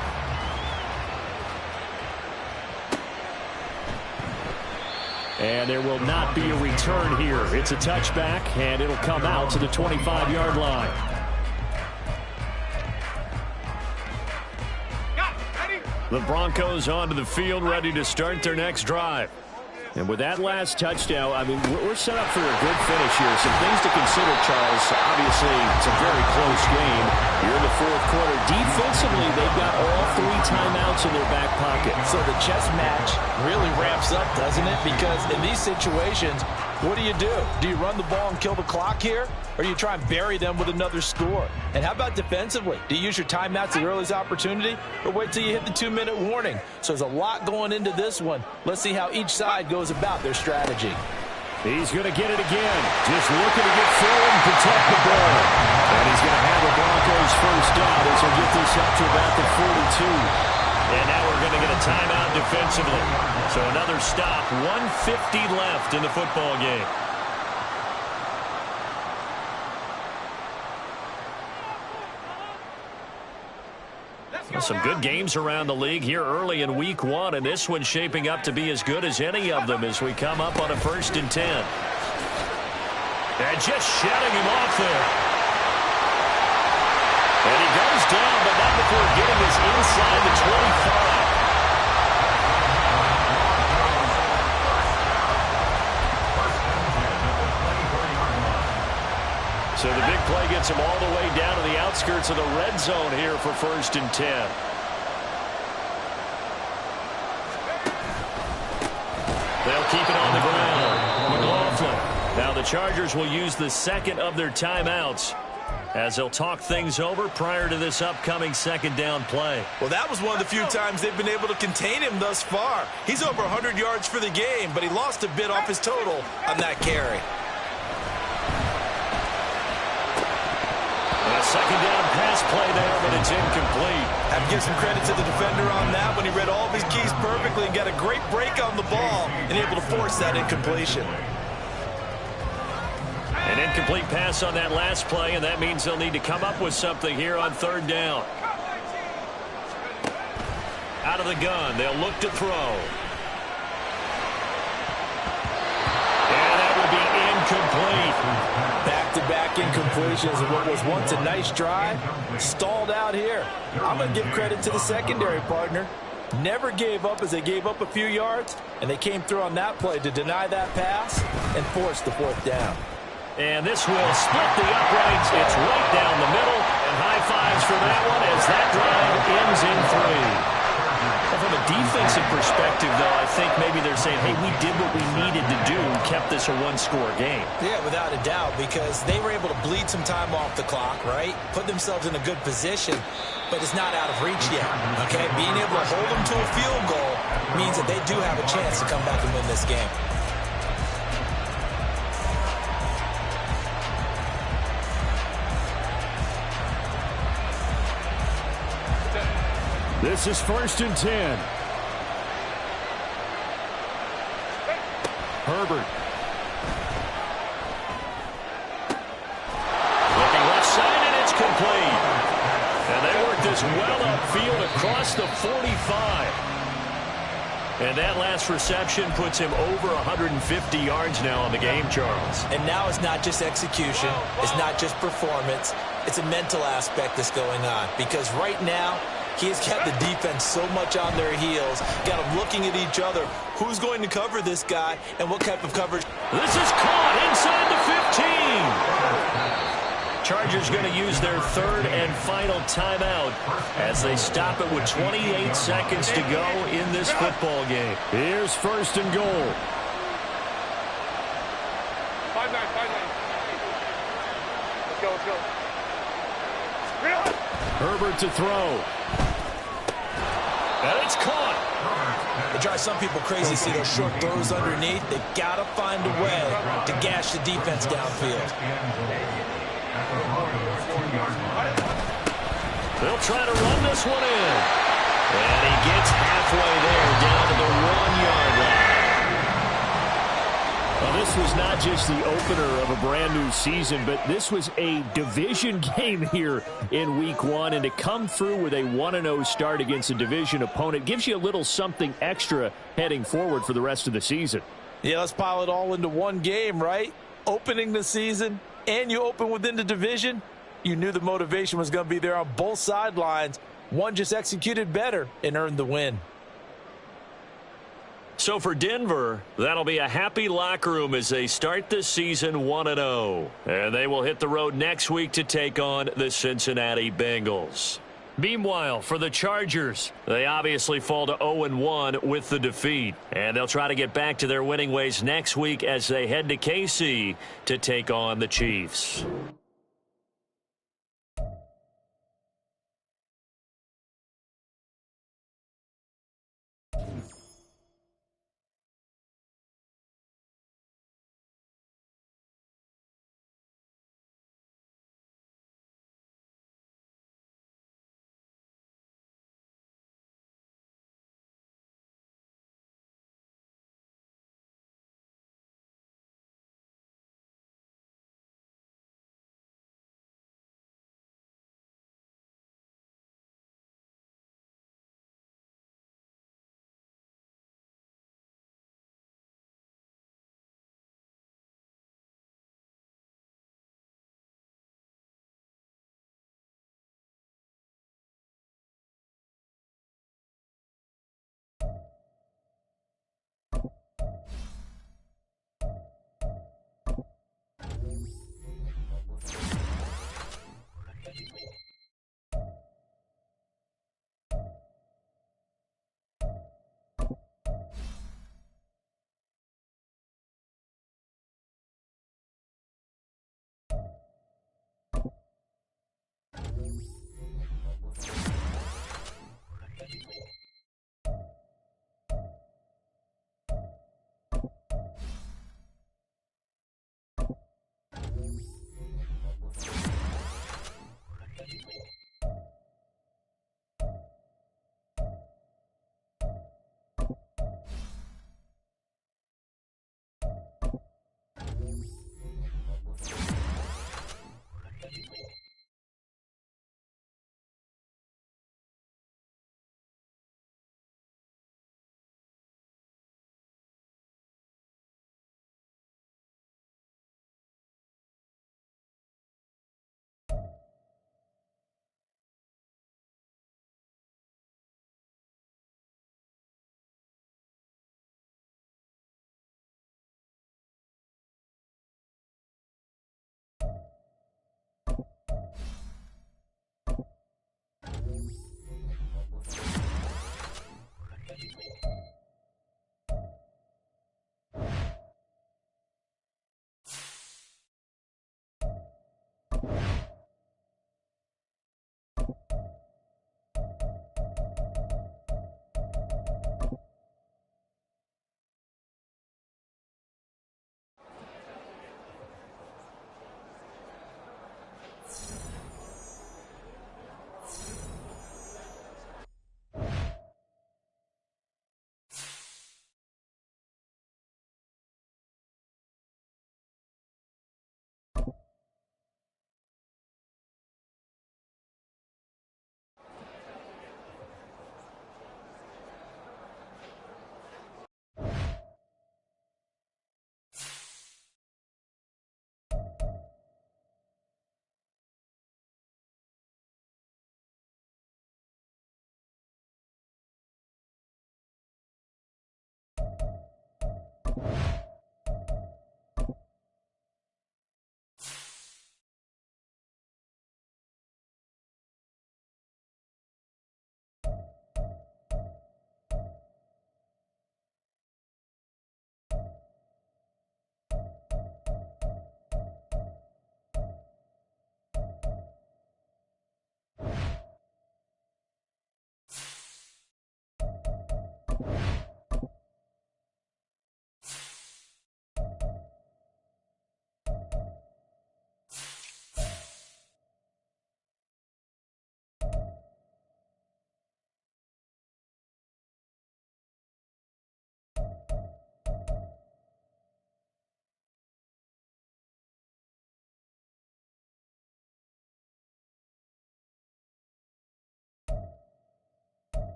S5: And there will not be a return here. It's a touchback, and it'll come out to the 25-yard line. The Broncos onto the field, ready to start their next drive. And with that last touchdown, I mean, we're set up for a good finish here. Some things to consider, Charles. Obviously, it's a very close game. You're in the 4th quarter. Defensively, they've got all 3 timeouts in their back pocket.
S6: So the chess match really ramps up, doesn't it? Because in these situations, what do? Do you run the ball and kill the clock here? Or do you try and bury them with another score? And how about defensively? Do you use your timeouts at earliest opportunity? Or wait till you hit the 2-minute warning? So there's a lot going into this one. Let's see how each side goes about their strategy.
S5: He's going to get it again. Just looking to get forward and protect the ball. And he's going to have the Broncos first down as he'll get this up to about the 42. And now we're going to get a timeout defensively. So another stop. 1:50 left in the football game. Some good games around the league here early in week 1, and this one's shaping up to be as good as any of them as we come up on a 1st and 10. And just shutting him off there. And he goes down, but not before getting this inside the 25. So the big play gets him all the way down to the outskirts of the red zone here for 1st and 10. They'll keep it on the ground. McLaughlin. Now the Chargers will use the 2nd of their timeouts as they'll talk things over prior to this upcoming 2nd down play.
S3: Well, that was one of the few times they've been able to contain him thus far. He's over 100 yards for the game, but he lost a bit off his total on that carry.
S1: second down pass play there, but it's incomplete.
S3: I have to give some credit to the defender on that when he read all of his keys perfectly and got a great break on the ball and able to force that incompletion.
S1: An incomplete pass on that last play, and that means they'll need to come up with something here on third down. Out of the gun, they'll look to throw. And that will be incomplete.
S6: Back-to-back incompletions of what was once a nice drive. Stalled out here. I'm going to give credit to the secondary partner. Never gave up as they gave up a few yards, and they came through on that play to deny that pass and force the fourth down.
S1: And this will split the uprights. It's right down the middle. And high fives for that one as that drive ends in 3. Well, from a defensive perspective, though, I think maybe they're saying, hey, we did what we needed to do and kept this a one-score game.
S3: Yeah, without a doubt, because they were able to bleed some time off the clock, right? Put themselves in a good position, but it's not out of reach yet, okay? Being able to hold them to a field goal means that they do have a chance to come back and win this game.
S5: This is 1st and 10. Herbert.
S1: Looking left side, and it's complete. And they work this well upfield across the 45. And that last reception puts him over 150 yards now on the game, Charles.
S3: And now it's not just execution. It's not just performance. It's a mental aspect that's going on. Because right now, he has got the defense so much on their heels, got them looking at each other. Who's going to cover this guy and what type of coverage?
S1: This is caught inside the 15. Chargers going to use their third and final timeout as they stop it with 28 seconds to go in this football game.
S5: Here's 1st and goal.
S2: 5-9. Let's go.
S5: Herbert to throw.
S1: And it's caught.
S3: It drives some people crazy to see those short throws underneath. They've got to find a way to gash the defense downfield.
S1: They'll try to run this one in. And he gets halfway there down to the 1-yard line.
S5: Well, this was not just the opener of a brand-new season, but this was a division game here in Week 1. And to come through with a 1-0 start against a division opponent gives you a little something extra heading forward for the rest of the season.
S6: Yeah, let's pile it all into one game, right? Opening the season, and you open within the division. You knew the motivation was going to be there on both sidelines. One just executed better and earned the win.
S1: So for Denver, that'll be a happy locker room as they start this season 1-0. And they will hit the road next week to take on the Cincinnati Bengals. Meanwhile, for the Chargers, they obviously fall to 0-1 with the defeat. And they'll try to get back to their winning ways next week as they head to KC to take on the Chiefs.